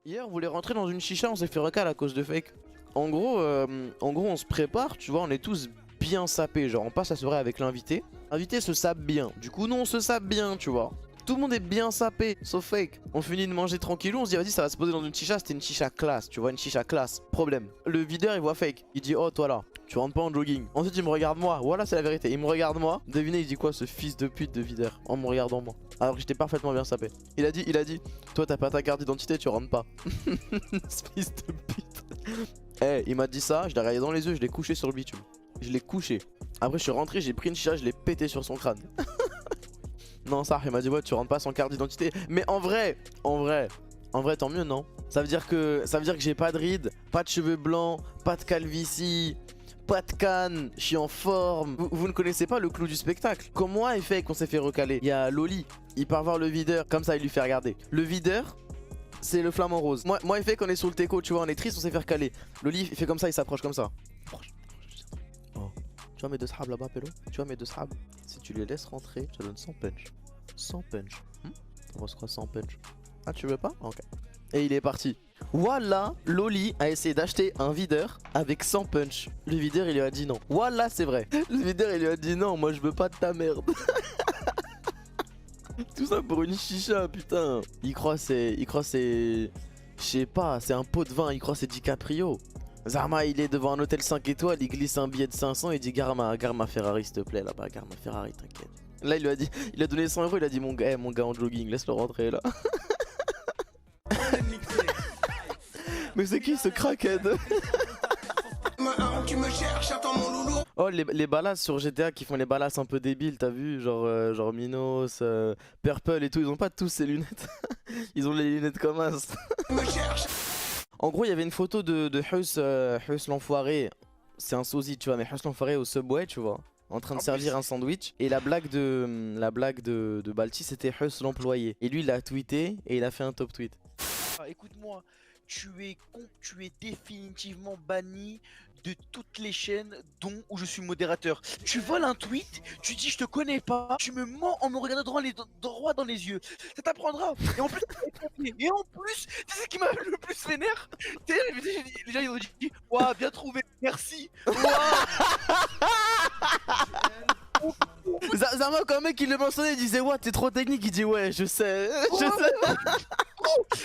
Hier, on voulait rentrer dans une chicha, on s'est fait recal à cause de fake. En gros, on se prépare, tu vois, on est tous bien sapés. Genre, on passe la soirée avec l'invité. L'invité se sape bien. Du coup, nous, on se sape bien, tu vois. Tout le monde est bien sapé, sauf fake. On finit de manger tranquillou, on se dit, vas-y, ça va se poser dans une chicha. C'était une chicha classe, tu vois, une chicha classe. Problème. Le videur, il voit fake. Il dit, oh, toi là, tu rentres pas en jogging. Ensuite, il me regarde moi. Voilà, c'est la vérité. Il me regarde moi. Devinez, il dit quoi, ce fils de pute de videur, en me regardant moi. Alors que j'étais parfaitement bien sapé. Il a dit, toi, t'as pas ta carte d'identité, tu rentres pas. Ce fils de pute. Eh, il m'a dit ça, je l'ai regardé dans les yeux, je l'ai couché sur le bitume. Je l'ai couché. Après, je suis rentré, j'ai pris une chicha, je l'ai pété sur son crâne. Non, ça, il m'a dit, ouais, tu rentres pas sans carte d'identité. Mais en vrai, tant mieux, non? Ça veut dire que j'ai pas de rides, pas de cheveux blancs, pas de calvitie, pas de canne, je suis en forme. Vous ne connaissez pas le clou du spectacle. Comme moi et fait qu'on s'est fait recaler. Il y a Loli, il part voir le videur, comme ça il lui fait regarder. Le videur, c'est le flamant rose. Moi et fait qu'on est sur le teco, tu vois, on est triste, on s'est fait recaler. Loli, il fait comme ça, il s'approche comme ça. Oh. Tu vois mes deux sables là-bas, Pélo? Tu vois mes deux sables? Si tu les laisses rentrer, je te donne 100 punch. 100 punch. On va se croire 100 punch. Ah, tu veux pas? Ok. Et il est parti. Voilà, Loli a essayé d'acheter un videur avec 100 punch. Le videur, il lui a dit non. Voilà, c'est vrai. Le videur, il lui a dit non, moi je veux pas de ta merde. Tout ça pour une chicha, putain. Il croit c'est... Je sais pas, c'est un pot de vin, il croit c'est DiCaprio. Zarma, il est devant un hôtel 5 étoiles, il glisse un billet de 500 et dit gare ma Ferrari s'il te plaît là-bas, gare ma Ferrari, t'inquiète. Là, il lui a dit, il a donné 100 euros, il a dit mon gars en jogging, laisse-le rentrer là. Mais c'est qui ce crackhead? Tu me cherches, attends mon loulou. Oh, les balasses sur GTA qui font les balasses un peu débiles, t'as vu? Genre Minos, Purple et tout, ils ont pas tous ces lunettes. Ils ont les lunettes comme as. En gros, il y avait une photo de Huss l'enfoiré. C'est un sosie, tu vois, mais Huss l'enfoiré au Subway, tu vois, en train de servir un sandwich. Et la blague de Balti, c'était Huss l'employé. Et lui, il a tweeté et il a fait un top tweet. Écoute-moi, tu es définitivement banni de toutes les chaînes dont où je suis modérateur. Tu voles un tweet, tu dis je te connais pas, tu me mens en me regardant droit dans les yeux. Ça t'apprendra. Et en plus, tu sais ce qui m'a le plus vénère? Tu sais, les gens ils ont dit waouh, bien trouvé, merci. Zama, quand un mec il le mentionnait, il disait ouais, t'es trop technique, il dit ouais, je sais, je sais.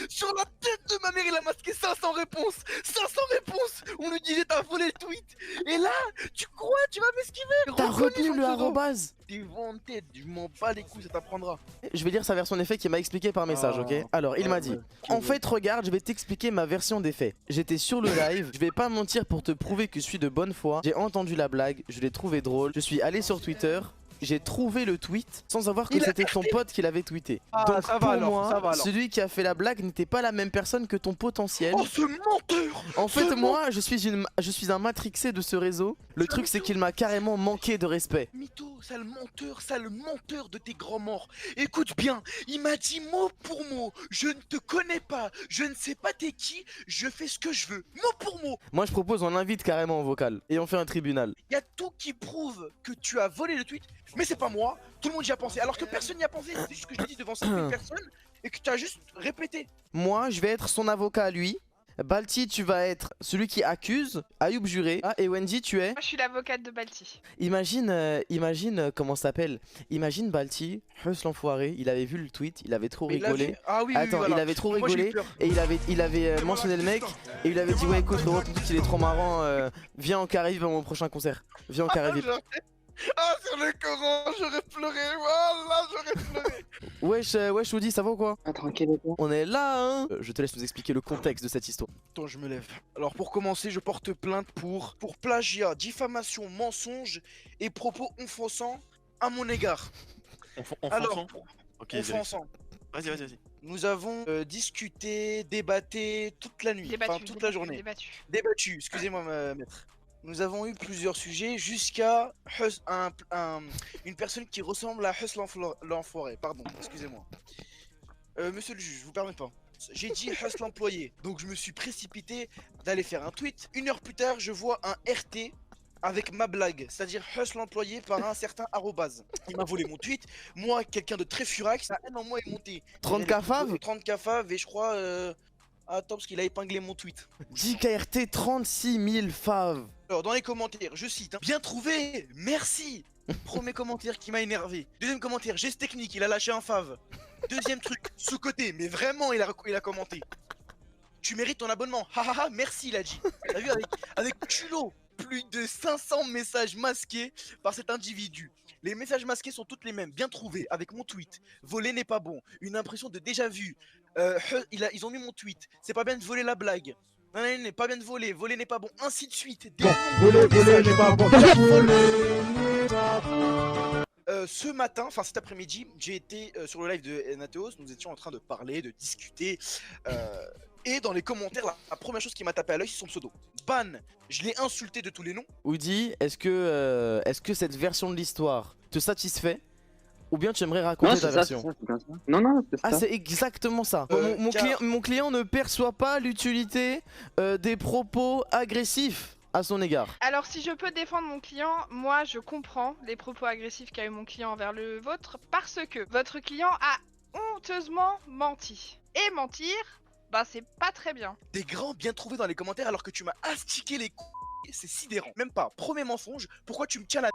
Sur la tête de ma mère, il a masqué 500 réponses. 500 réponses. On lui disait t'as volé le tweet. Et là, tu crois, tu vas m'esquiver. T'as retenu le arrobase. T'es vanté, je m'en bats les couilles, ça t'apprendra. Je vais lire sa version des faits qu'il m'a expliqué par message, ok? Alors, il m'a dit, en fait, regarde, je vais t'expliquer ma version des faits. J'étais sur le live, je vais pas mentir pour te prouver que je suis de bonne foi. J'ai entendu la blague, je l'ai trouvé drôle. Je suis allé sur Twitter. J'ai trouvé le tweet sans savoir que c'était ton pote qui l'avait tweeté. Donc pour moi, celui qui a fait la blague n'était pas la même personne que ton potentiel. Oh ce menteur! En fait moi, je suis un matrixé de ce réseau. Le truc c'est qu'il m'a carrément manqué de respect. Mytho, sale menteur de tes grands morts. Écoute bien, il m'a dit mot pour mot, je ne te connais pas, je ne sais pas t'es qui, je fais ce que je veux, mot pour mot. Moi je propose on l'invite carrément en vocal et on fait un tribunal. Il y a tout qui prouve que tu as volé le tweet. Mais c'est pas moi, tout le monde y a pensé, alors que personne n'y a pensé, c'est juste que je l'ai dit devant 5000 personnes et que tu as juste répété. Moi je vais être son avocat à lui, Balti tu vas être celui qui accuse, Ayoub juré, et Wendy tu es... Moi je suis l'avocate de Balti. Imagine comment ça s'appelle, imagine Balti, Huss l'enfoiré, il avait vu le tweet, il avait trop rigolé. Ah oui, attends, voilà. il avait trop rigolé et il avait mentionné le mec et il avait dit ouais écoute frérot ton tweet il est trop marrant, viens en Caraïbes à mon prochain concert, viens en Caraïbes. Ah sur le Coran, j'aurais pleuré, voilà, j'aurais pleuré. Wesh Woody, ça va ou quoi? Ah, tranquille, quoi. On est là hein. Je te laisse nous expliquer le contexte de cette histoire. Attends, je me lève. Alors pour commencer, je porte plainte pour plagiat, diffamation, mensonge et propos offensants à mon égard. Alors, ok, offensant. Vas-y. Nous avons discuté, débatté toute la nuit, enfin toute la journée. Débattu, excusez-moi maître. Nous avons eu plusieurs sujets jusqu'à une personne qui ressemble à Huss l'enfoiré. Pardon, excusez-moi. Monsieur le juge, je vous permets pas. J'ai dit Huss l'employé, donc je me suis précipité d'aller faire un tweet. 1 heure plus tard, je vois un RT avec ma blague, c'est-à-dire Huss l'employé par un certain arrobase. Il m'a volé mon tweet. Moi, quelqu'un de très furax, la haine en moi est montée. 30K fav 30K fav et je crois Attends, parce qu'il a épinglé mon tweet. JKRT 36 000 faves. Alors, dans les commentaires, je cite, hein, bien trouvé, merci. Premier commentaire qui m'a énervé. Deuxième commentaire, geste technique, il a lâché un fave. Deuxième truc, sous-côté, mais vraiment, il a commenté. Tu mérites ton abonnement, hahaha, merci, il a dit. T'as vu, avec culot, plus de 500 messages masqués par cet individu. Les messages masqués sont toutes les mêmes, bien trouvés, avec mon tweet. Voler n'est pas bon, une impression de déjà vu. Ils ont mis mon tweet, c'est pas bien de voler la blague. Non, n'est pas bien de voler, voler n'est pas bon, ainsi de suite. Voler n'est pas bon. Ce matin, enfin cet après-midi, j'ai été sur le live de Nateos, nous étions en train de parler, de discuter, et dans les commentaires, la première chose qui m'a tapé à l'œil, c'est son pseudo. Ban, je l'ai insulté de tous les noms. Oudi, est-ce que cette version de l'histoire te satisfait? Ou bien tu aimerais raconter ta version? Non, c'est ça. Ah, c'est exactement ça. Mon client ne perçoit pas l'utilité des propos agressifs à son égard. Alors si je peux défendre mon client, moi je comprends les propos agressifs qu'a eu mon client envers le vôtre parce que votre client a honteusement menti. Et mentir, bah c'est pas très bien. Des grands bien trouvés dans les commentaires alors que tu m'as astiqué les couilles, c'est sidérant. Même pas, premier mensonge, pourquoi tu me tiens la...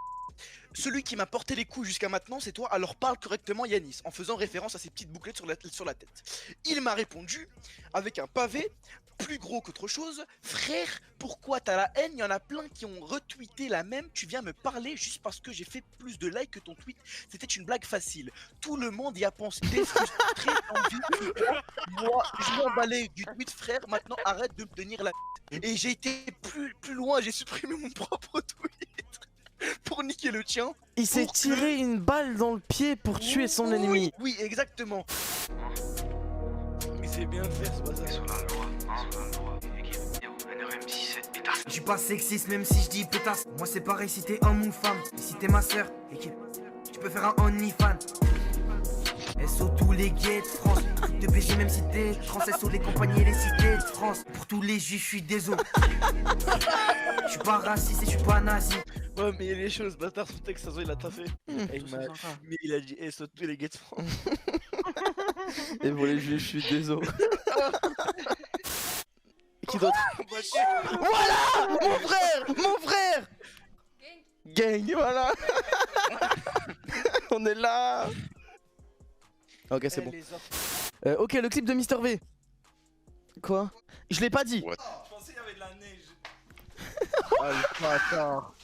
Celui qui m'a porté les couilles jusqu'à maintenant, c'est toi, alors parle correctement Yanis, en faisant référence à ses petites bouclettes sur la tête. Il m'a répondu, avec un pavé, plus gros qu'autre chose, frère, pourquoi t'as la haine? Il y en a plein qui ont retweeté la même, tu viens me parler juste parce que j'ai fait plus de likes que ton tweet, c'était une blague facile. Tout le monde y a pensé, t'es frustré, envie. Moi, je m'emballais du tweet, frère, maintenant arrête de me tenir la... Et j'ai été plus loin, j'ai supprimé mon propre tweet. Pour niquer le tien. Il s'est tiré une balle dans le pied pour tuer son ennemi. Oui, exactement. Mais c'est bien fait ce bazar. Je suis pas sexiste même si je dis pétasse. Moi c'est pareil si t'es homme ou femme. Et si t'es ma soeur, équipe, tu peux faire un OnlyFans. SO tous les gays de France. De baiser même si t'es trans. SO les compagnies et les cités de France. Pour tous les juifs, je suis désolé. Je suis pas raciste et je suis pas nazi. Ouais, mais il y a les choses, bâtard, son texte, ça se voit, il a taffé. Mais il a dit, SO tous les gays de France. Et pour les juifs, je suis désolé. Qui d'autre? Voilà! Mon frère! Mon frère! Gang, voilà! On est là! Ok, c'est bon. Ok, le clip de Mister V. Quoi? Je l'ai pas dit. Je pensais qu'il y avait de la neige. Ah, le bâtard.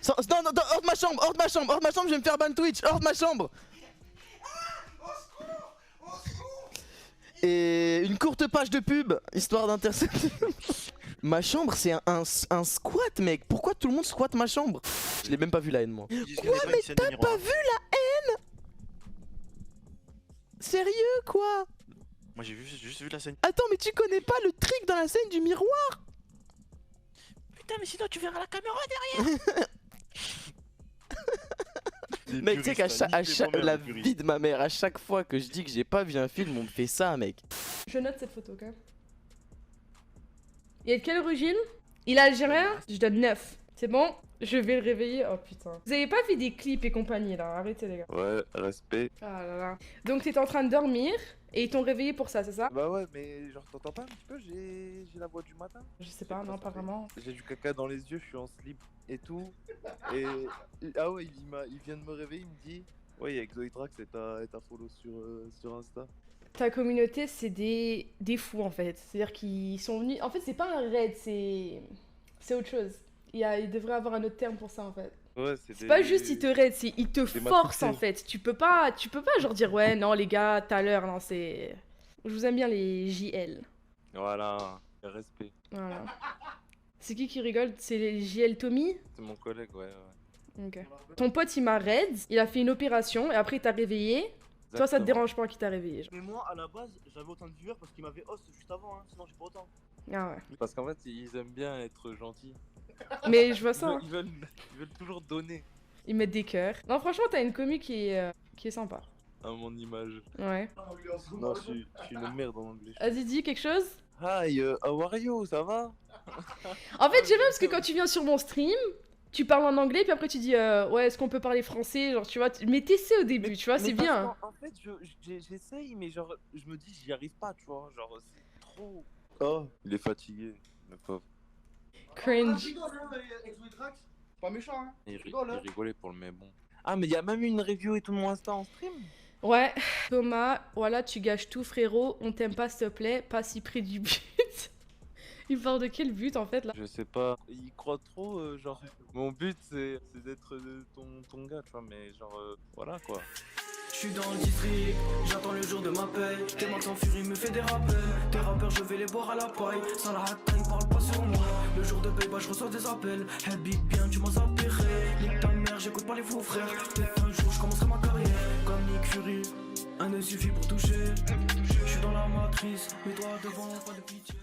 Non, non, hors de ma chambre, hors de ma chambre, hors de ma chambre, je vais me faire ban Twitch, hors de ma chambre. Et une courte page de pub, histoire d'intercepter. Ma chambre, c'est un squat, mec. Pourquoi tout le monde squatte ma chambre? Je l'ai même pas vu la haine, moi. Quoi, mais t'as pas vu la haine? Sérieux, quoi? Moi j'ai juste vu la scène. Attends, mais tu connais pas le trick dans la scène du miroir? Putain, mais sinon tu verras la caméra derrière. Mec, tu sais qu'à la vie de ma mère, à chaque fois que je dis que j'ai pas vu un film, on me fait ça, mec. Je note cette photo, quand même. Il est de quelle origine? Il est algérien? Je donne 9. C'est bon? Je vais le réveiller. Oh putain. Vous avez pas vu des clips et compagnie là? Arrêtez les gars. Ouais, respect. Ah là là. Donc t'étais en train de dormir et ils t'ont réveillé pour ça, c'est ça? Bah ouais, mais genre t'entends pas un petit peu? J'ai la voix du matin. Je sais pas, non, pas vraiment. J'ai du caca dans les yeux, je suis en slip et tout. Et ah ouais, il vient de me réveiller, il me dit ouais, il y a Exoitrax et t'as follow sur Insta. Ta communauté, c'est des fous en fait. C'est-à-dire qu'ils sont venus. En fait, c'est pas un raid, c'est autre chose. Il devrait avoir un autre terme pour ça en fait. Ouais, c'est pas juste ils te raid, c'est ils te forcent en fait. Tu peux pas genre dire ouais, non les gars, tout à l'heure, non, c'est. Je vous aime bien les JL. Voilà, respect. Voilà. C'est qui rigole? C'est les JL Tommy? C'est mon collègue, ouais. Ok. Ton pote il m'a raid, il a fait une opération et après il t'a réveillé. Exactement. Toi ça te dérange pas qu'il t'a réveillé? Mais moi à la base j'avais autant de viewers parce qu'il m'avait host juste avant, hein, sinon j'ai pas autant. Ah ouais. Parce qu'en fait ils aiment bien être gentils. Mais je vois ça. Ils veulent toujours donner. Ils mettent des cœurs. Non franchement t'as une commu qui est sympa. À mon image. Ouais. Non, je suis une merde en anglais. Vas-y dis quelque chose. Hi, how are you? Ça va? En fait j'aime bien parce que quand tu viens sur mon stream, tu parles en anglais puis après tu dis ouais est-ce qu'on peut parler français, genre tu vois, mais t'essaies au début, tu vois, c'est bien. En fait j'essaye mais genre je me dis j'y arrive pas, tu vois, genre c'est trop Oh, il est fatigué, le pauvre. Cringe. Pas méchant, hein. Il rigolait pour le mais bon. Ah, mais il y a même une review et tout mon Insta en stream. Ouais. Thomas, voilà, tu gâches tout, frérot. On t'aime pas, s'il te plaît. Pas si près du but. Il parle de quel but, en fait, là? Je sais pas, il croit trop, genre, mon but c'est d'être ton gars, tu vois, mais genre, voilà quoi. Je suis dans le district, j'attends le jour de ma paix. Tes mains en furie me fait des rappels. Tes rappeurs je vais les boire à la paille. Sans la hâte, ils parlent pas sur moi. Le jour de paye, bah je reçois des appels. Habite bien, tu m'as zappéré. Nique ta mère, j'écoute pas les faux frères. Peut-être un jour je commencerai ma carrière. Comme Nick Fury, un ne suffit pour toucher. Je suis dans la matrice, mais toi devant, pas de pitié.